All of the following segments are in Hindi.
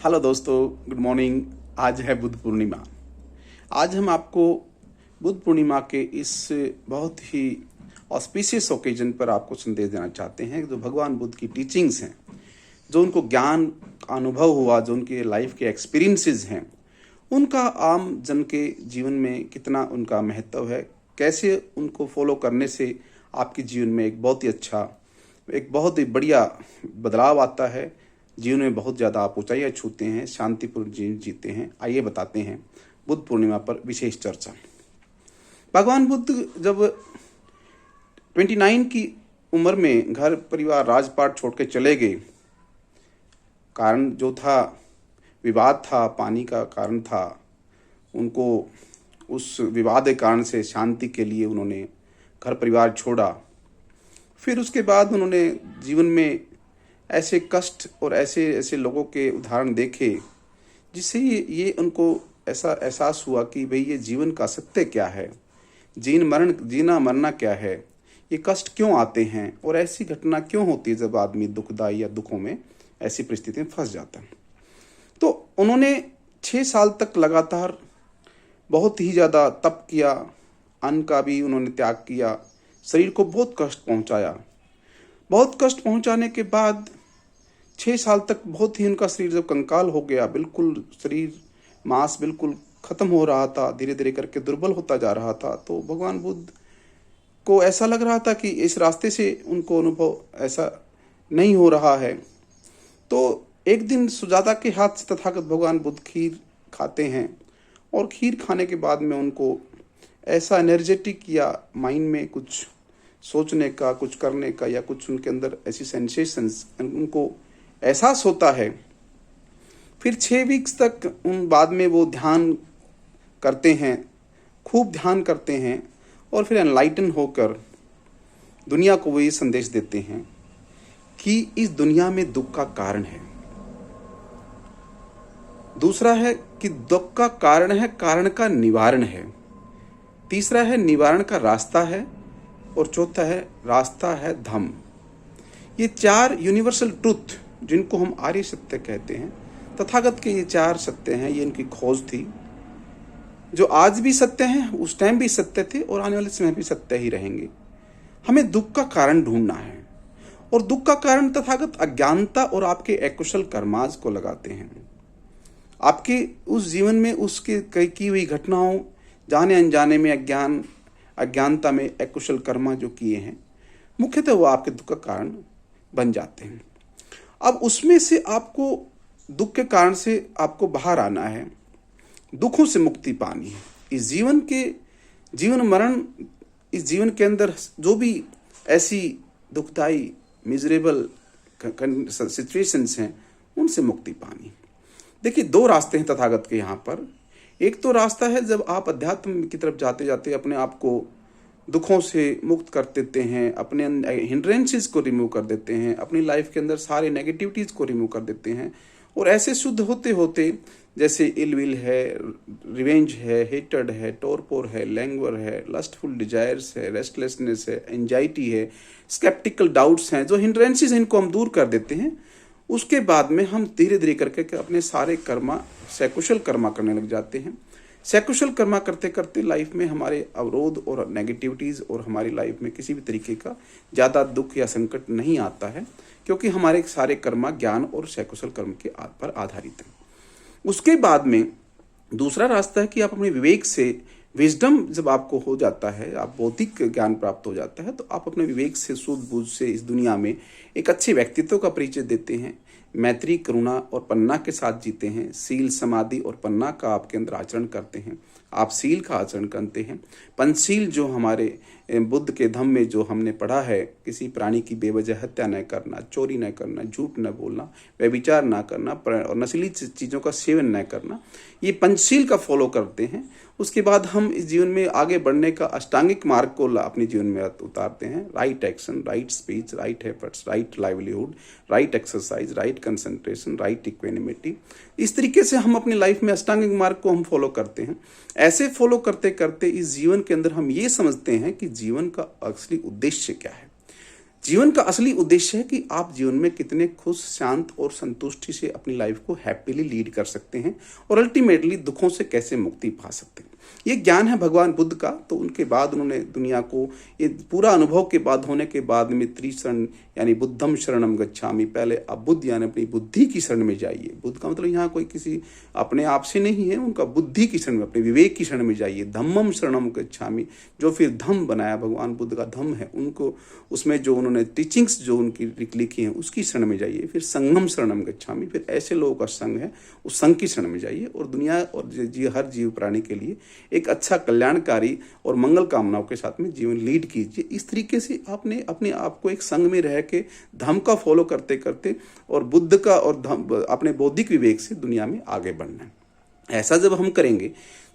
हेलो दोस्तों, गुड मॉर्निंग। आज है बुद्ध पूर्णिमा। आज हम आपको बुद्ध पूर्णिमा के इस बहुत ही ऑस्पिशियस ओकेजन पर आपको संदेश देना चाहते हैं। जो भगवान बुद्ध की टीचिंग्स हैं, जो उनको ज्ञान का अनुभव हुआ, जो उनके लाइफ के एक्सपीरियंसेस हैं, उनका आम जन के जीवन में कितना उनका महत्व है, कैसे उनको फॉलो करने से आपके जीवन में एक बहुत ही बढ़िया बदलाव आता है। जीवन में बहुत ज़्यादा आप ऊंचाइयाँ छूते हैं, शांतिपूर्ण जीवन जीते हैं। आइए बताते हैं बुद्ध पूर्णिमा पर विशेष चर्चा। भगवान बुद्ध जब 29 की उम्र में घर परिवार राजपाट छोड़ के चले गए, कारण जो था विवाद था, पानी का कारण था। उनको उस विवाद के कारण से शांति के लिए उन्होंने घर परिवार छोड़ा। फिर उसके बाद उन्होंने जीवन में ऐसे कष्ट और ऐसे ऐसे लोगों के उदाहरण देखे, जिससे ये उनको ऐसा एहसास हुआ कि भाई ये जीवन का सत्य क्या है, जीना मरना क्या है, ये कष्ट क्यों आते हैं और ऐसी घटना क्यों होती है जब आदमी दुखदाई या दुखों में ऐसी परिस्थिति में फंस जाता है। तो उन्होंने 6 साल तक लगातार बहुत ही ज़्यादा तप किया, अन्न का भी उन्होंने त्याग किया, शरीर को बहुत कष्ट पहुंचाया। बहुत कष्ट पहुंचाने के बाद 6 साल तक बहुत ही उनका शरीर जब कंकाल हो गया, बिल्कुल शरीर मांस बिल्कुल खत्म हो रहा था, धीरे धीरे करके दुर्बल होता जा रहा था। तो भगवान बुद्ध को ऐसा लग रहा था कि इस रास्ते से उनको अनुभव ऐसा नहीं हो रहा है। तो एक दिन सुजाता के हाथ से तथागत भगवान बुद्ध खीर खाते हैं, और खीर खाने के बाद में उनको ऐसा एनर्जेटिक या माइंड में कुछ सोचने का, कुछ करने का, या कुछ उनके अंदर ऐसी सेंसेशंस उनको एहसास होता है। फिर 6 वीक्स तक उन बाद में वो ध्यान करते हैं, खूब ध्यान करते हैं, और फिर एनलाइटन होकर दुनिया को वो ये संदेश देते हैं कि इस दुनिया में दुख का कारण है। दूसरा है कि दुख का कारण है, कारण का निवारण है। तीसरा है निवारण का रास्ता है, और चौथा है रास्ता है धम्म। ये 4 यूनिवर्सल ट्रुथ जिनको हम आर्य सत्य कहते हैं, तथागत के ये 4 सत्य हैं। ये इनकी खोज थी, जो आज भी सत्य हैं, उस टाइम भी सत्य थे, और आने वाले समय भी सत्य ही रहेंगे। हमें दुख का कारण ढूंढना है, और दुख का कारण तथागत अज्ञानता और आपके अकुशल कर्माज को लगाते हैं। आपके उस जीवन में उसके की हुई घटनाओं, जाने अनजाने में अज्ञानता में अकुशल कर्मा जो किए हैं, मुख्यतः वो आपके दुख का कारण बन जाते हैं। अब उसमें से आपको दुख के कारण से आपको बाहर आना है, दुखों से मुक्ति पानी है। इस जीवन के अंदर जो भी ऐसी दुखदाई मिजरेबल सिचुएशंस हैं, उनसे मुक्ति पानी। देखिए, 2 रास्ते हैं तथागत के यहाँ पर। एक तो रास्ता है जब आप अध्यात्म की तरफ जाते जाते अपने आप को दुखों से मुक्त कर देते हैं, अपने हिंड्रेंसेस को रिमूव कर देते हैं, अपनी लाइफ के अंदर सारे नेगेटिविटीज को रिमूव कर देते हैं, और ऐसे शुद्ध होते होते जैसे इल विल है, रिवेंज है, हेटर्ड है, टोरपोर है, लैंग्वर है, लस्टफुल डिजायर्स है, रेस्टलेसनेस है, एंजाइटी है, स्केप्टिकल डाउट्स हैं, जो हिंड्रेंसेस हैं, इनको हम दूर कर देते हैं। उसके बाद में हम धीरे धीरे करके अपने सारे कर्मा सकुशल कर्मा करने लग जाते हैं। सकुशल कर्मा करते करते लाइफ में हमारे अवरोध और नेगेटिविटीज़ और हमारी लाइफ में किसी भी तरीके का ज़्यादा दुख या संकट नहीं आता है, क्योंकि हमारे सारे कर्मा ज्ञान और सकुशल कर्म के पर आधारित हैं। उसके बाद में दूसरा रास्ता है कि आप अपने विवेक से, विजडम जब आपको हो जाता है, आप बौद्धिक ज्ञान प्राप्त हो जाता है, तो आप अपने विवेक से, सूझबूझ से इस दुनिया में एक अच्छे व्यक्तित्व का परिचय देते हैं, मैत्री, करुणा और पन्ना के साथ जीते हैं, सील, समाधि और पन्ना का आपके अंदर आचरण करते हैं, आप सील का आचरण करते हैं। पंचशील जो हमारे बुद्ध के धम्म में जो हमने पढ़ा है, किसी प्राणी की बेवजह हत्या न करना, चोरी न करना, झूठ न बोलना, व्यभिचार न करना और नशीली चीज़ों का सेवन न करना, ये पंचशील का फॉलो करते हैं। उसके बाद हम इस जीवन में आगे बढ़ने का अष्टांगिक मार्ग को अपने जीवन में उतारते हैं। Right action, right speech, right efforts, right livelihood, right exercise, right concentration, right equanimity. इस तरीके से हम अपनी लाइफ में अष्टांगिक मार्ग को हम फॉलो करते हैं। ऐसे फॉलो करते करते इस जीवन के अंदर हम ये समझते हैं कि जीवन का असली उद्देश्य क्या है। जीवन का असली उद्देश्य है कि आप जीवन में कितने खुश, शांत और संतुष्टि से अपनी लाइफ को हैप्पीली लीड कर सकते हैं और अल्टीमेटली दुखों से कैसे मुक्ति पा सकते हैं। ये ज्ञान है भगवान बुद्ध का। तो उनके बाद उन्होंने दुनिया को ये पूरा अनुभव के बाद होने के बाद में त्रिशरण यानी बुद्धम शरणम गच्छामि, पहले आप बुद्ध यानी अपनी बुद्धि की शरण में जाइए। बुद्ध का मतलब यहाँ कोई किसी अपने आप से नहीं है, उनका बुद्धि की शरण में, अपने विवेक की शरण में जाइए। धम्मम शरणम गच्छामि, जो फिर धम्म बनाया भगवान बुद्ध का धम्म है, उनको उसमें जो उन्होंने टीचिंग्स जो उनकी लिखी हैं उसकी शरण में जाइए। फिर संगम शरणम गच्छामि, फिर ऐसे लोगों का संग है उस संघ की शरण में जाइए और दुनिया और हर जीव प्राणी के लिए एक अच्छा कल्याणकारी और मंगल कामनाओं के साथ में जीवन लीड कीजिए। इस तरीके से आपने अपने आप को एक संघ में रह के धम्म का फॉलो करते करते और बुद्ध का और अपने बौद्धिक विवेक से दुनिया में आगे बढ़ना है। ऐसा जब हम करेंगे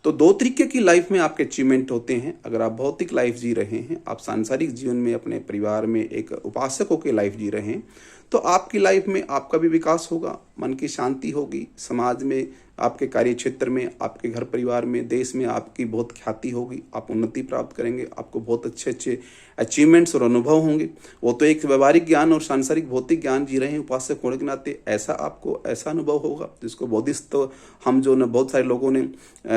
तो दो तरीके की लाइफ में आपके अचीवमेंट होते हैं। अगर आप भौतिक लाइफ जी रहे हैं, आप सांसारिक जीवन में अपने परिवार में एक उपासकों की लाइफ जी रहे हैं, तो आपकी लाइफ में आपका भी विकास होगा, मन की शांति होगी, समाज में, आपके कार्य क्षेत्र में, आपके घर परिवार में, देश में आपकी बहुत ख्याति होगी, आप उन्नति प्राप्त करेंगे, आपको बहुत अच्छे अच्छे अचीवमेंट्स और अनुभव होंगे। वो तो एक व्यवहारिक ज्ञान और सांसारिक भौतिक ज्ञान जी रहे हैं उपासक होने के नाते, ऐसा आपको ऐसा अनुभव होगा जिसको बौद्धिस्ट तो हम जो न बहुत सारे लोगों ने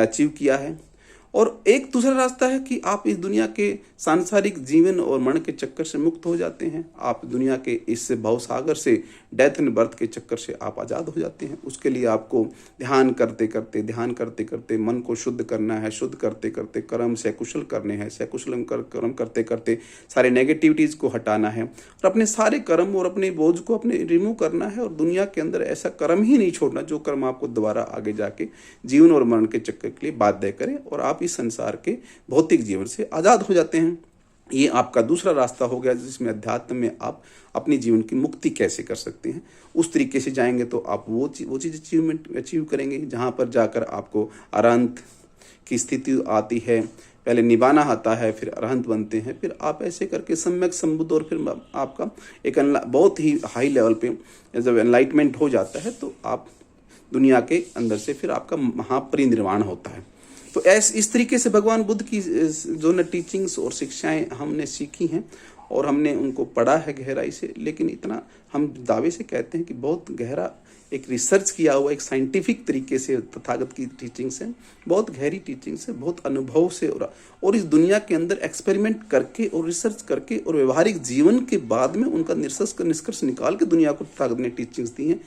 अचीव किया है। और एक दूसरा रास्ता है कि आप इस दुनिया के सांसारिक जीवन और मरण के चक्कर से मुक्त हो जाते हैं। आप दुनिया के इस भवसागर से, डेथ एंड बर्थ के चक्कर से आप आज़ाद हो जाते हैं। उसके लिए आपको ध्यान करते करते मन को शुद्ध करना है, शुद्ध करते करते कर्म सकुशल करने हैं, सकुशल कर्म करते करते सारे नेगेटिविटीज़ को हटाना है और अपने सारे कर्म और अपने बोझ को अपने रिमूव करना है। और दुनिया के अंदर ऐसा कर्म ही नहीं छोड़ना जो कर्म आपको दोबारा आगे जाके जीवन और मरण के चक्कर के लिए बाध्य करे और आप इस संसार के भौतिक जीवन से आज़ाद हो जाते हैं। ये आपका दूसरा रास्ता हो गया जिसमें अध्यात्म में आप अपनी जीवन की मुक्ति कैसे कर सकते हैं। उस तरीके से जाएंगे तो आप वो चीज़ अचीव करेंगे जहाँ पर जाकर आपको अरहंत की स्थिति आती है। पहले निभाना आता है, फिर अरहंत बनते हैं, फिर आप ऐसे करके सम्यक संबुद्ध और फिर आपका एक बहुत ही हाई लेवल पे जब एनलाइटमेंट हो जाता है तो आप दुनिया के अंदर से फिर आपका महापरिनिर्वाण होता है। तो इस तरीके से भगवान बुद्ध की जो न टीचिंग्स और शिक्षाएं हमने सीखी हैं और हमने उनको पढ़ा है गहराई से, लेकिन इतना हम दावे से कहते हैं कि बहुत गहरा एक रिसर्च किया हुआ एक साइंटिफिक तरीके से तथागत की टीचिंग्स है, बहुत गहरी टीचिंग्स है, बहुत अनुभव से और इस दुनिया के अंदर एक्सपेरिमेंट करके और रिसर्च करके और व्यवहारिक जीवन के बाद में उनका निष्कर्ष निकाल के दुनिया को तथागत ने टीचिंग्स दी हैं।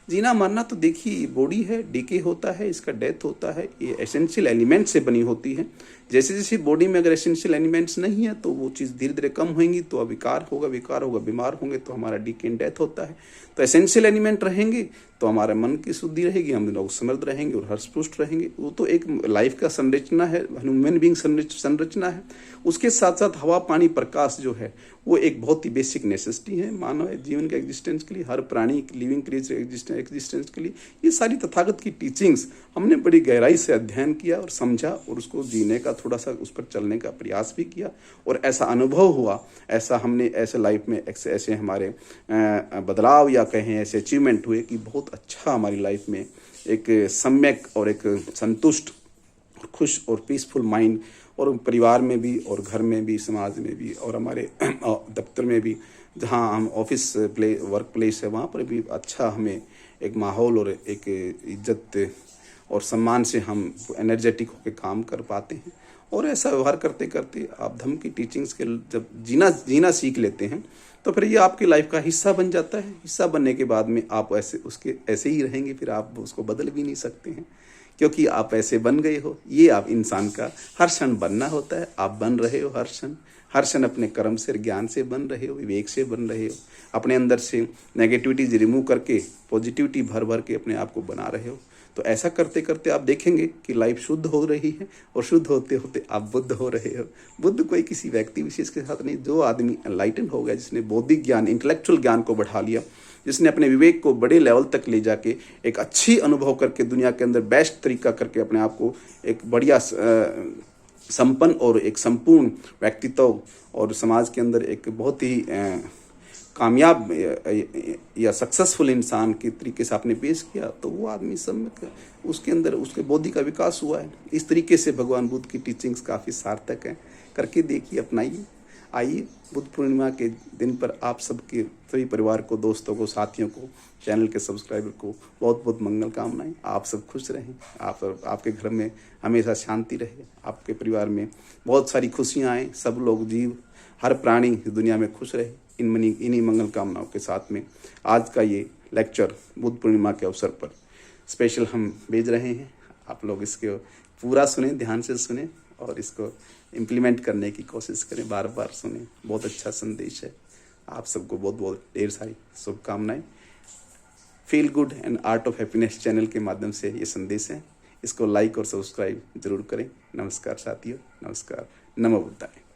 जीना मरना तो देखिए बॉडी है, डीके होता है, इसका डेथ होता है, ये एसेंशियल एलिमेंट से बनी होती है। जैसे जैसे बॉडी में अगर एसेंशियल एलिमेंट्स नहीं है तो वो चीज़ धीरे धीरे कम होंगी तो विकार होगा, बीमार होंगे तो हमारा डीके एंड डेथ होता है। तो एसेंशियल एलिमेंट रहेंगे तो हमारे मन की शुद्धि रहेगी, हम लोग समृद्ध रहेंगे और हर्षपुष्ट रहेंगे। वो तो एक लाइफ का संरचना है, ह्यूमन बीइंग संरचना है। उसके साथ साथ हवा, पानी, प्रकाश जो है वो एक बहुत ही बेसिक नेसेसिटी है मानव जीवन के एग्जिस्टेंस के लिए, हर प्राणी लिविंग क्रिएचर एग्जिस्टेंस के लिए। ये सारी तथागत की टीचिंग्स हमने बड़ी गहराई से अध्ययन किया और समझा और उसको जीने का थोड़ा सा उस पर चलने का प्रयास भी किया और ऐसा अनुभव हुआ, ऐसा हमने ऐसे लाइफ में ऐसे हमारे बदलाव या कहें ऐसे अचीवमेंट हुए कि बहुत अच्छा हमारी लाइफ में एक सम्यक और एक संतुष्ट और खुश और पीसफुल माइंड और परिवार में भी और घर में भी, समाज में भी और हमारे दफ्तर में भी, जहाँ हम ऑफिस वर्क प्लेस है वहाँ पर भी अच्छा हमें एक माहौल और एक इज्जत और सम्मान से हम एनर्जेटिक होकर काम कर पाते हैं। और ऐसा व्यवहार करते करते आप धम्म की टीचिंग्स के जब जीना सीख लेते हैं तो फिर ये आपकी लाइफ का हिस्सा बन जाता है। हिस्सा बनने के बाद में आप ऐसे ही रहेंगे, फिर आप उसको बदल भी नहीं सकते हैं क्योंकि आप ऐसे बन गए हो। ये आप इंसान का हर क्षण बनना होता है, आप बन रहे हो हर क्षण अपने कर्म से, ज्ञान से बन रहे हो, विवेक से बन रहे हो, अपने अंदर से नेगेटिविटीज रिमूव करके पॉजिटिविटी भर के अपने आप को बना रहे हो। तो ऐसा करते करते आप देखेंगे कि लाइफ शुद्ध हो रही है और शुद्ध होते होते आप बुद्ध हो रहे हो। बुद्ध कोई किसी व्यक्ति विशेष के साथ नहीं, जो आदमी एनलाइटन हो गया, जिसने बौद्धिक ज्ञान, इंटेलेक्चुअल ज्ञान को बढ़ा लिया, जिसने अपने विवेक को बड़े लेवल तक ले जाके एक अच्छी अनुभव करके दुनिया के अंदर बेस्ट तरीका करके अपने आप को एक बढ़िया संपन्न और एक संपूर्ण व्यक्तित्व और समाज के अंदर एक बहुत ही कामयाब या सक्सेसफुल इंसान के तरीके से आपने पेश किया, तो वो आदमी सब उसके अंदर उसके बुद्धि का विकास हुआ है। इस तरीके से भगवान बुद्ध की टीचिंग्स काफ़ी सार्थक हैं, करके देखिए, अपनाइए। आइए बुद्ध पूर्णिमा के दिन पर आप सबके सभी परिवार को, दोस्तों को, साथियों को, चैनल के सब्सक्राइबर को बहुत बहुत मंगल कामनाएं। आप सब खुश रहें, आपके घर में हमेशा शांति रहे, आपके परिवार में बहुत सारी खुशियां आए, सब लोग, जीव, हर प्राणी इस दुनिया में खुश रहे। इन्हीं मंगल कामनाओं के साथ में आज का ये लेक्चर बुद्ध पूर्णिमा के अवसर पर स्पेशल हम भेज रहे हैं। आप लोग इसको पूरा सुने, ध्यान से सुने और इसको इम्प्लीमेंट करने की कोशिश करें, बार बार सुने। बहुत अच्छा संदेश है। आप सबको बहुत बहुत ढेर सारी शुभकामनाएं। Feel good and art of happiness channel के माध्यम से ये संदेश है। इसको लाइक और सब्सक्राइब जरूर करें। नमस्कार साथियों, नमस्कार। नमो बुद्धाय।